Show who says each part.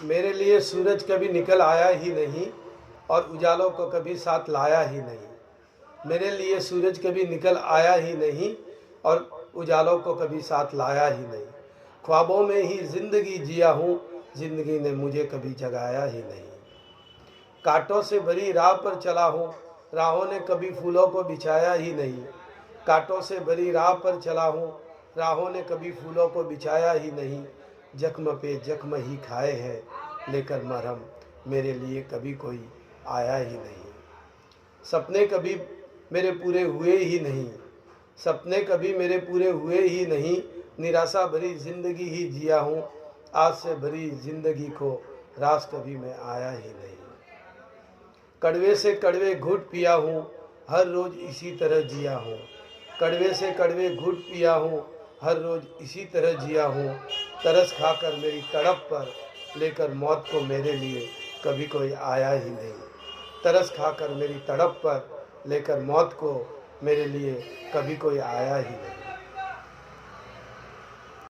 Speaker 1: मेरे लिए सूरज कभी निकल आया ही नहीं और उजालों को कभी साथ लाया ही नहीं। मेरे लिए सूरज कभी निकल आया ही नहीं और उजालों को कभी साथ लाया ही नहीं। ख्वाबों में ही ज़िंदगी जिया हूँ, ज़िंदगी ने मुझे कभी जगाया ही नहीं। कांटों से भरी राह पर चला हूँ, राहों ने कभी फूलों को बिछाया ही नहीं। कांटों से भरी राह पर चला हूँ, राहों ने कभी फूलों को बिछाया ही नहीं। जख्म पे जख्म ही खाए हैं, लेकर मरहम मेरे लिए कभी कोई आया ही नहीं। सपने कभी मेरे पूरे हुए ही नहीं, सपने कभी मेरे पूरे हुए ही नहीं। निराशा भरी ज़िंदगी ही जिया हूँ, आज से भरी ज़िंदगी को रास कभी मैं आया ही नहीं। कड़वे से कड़वे घुट पिया हूँ, हर रोज़ इसी तरह जिया हूँ। कड़वे से कड़वे घुट पिया हूँ, हर रोज़ इसी तरह जिया हूँ। तरस खाकर मेरी तड़प पर, लेकर मौत को मेरे लिए कभी कोई आया ही नहीं। तरस खाकर मेरी तड़प पर, लेकर मौत को मेरे लिए कभी कोई आया ही नहीं।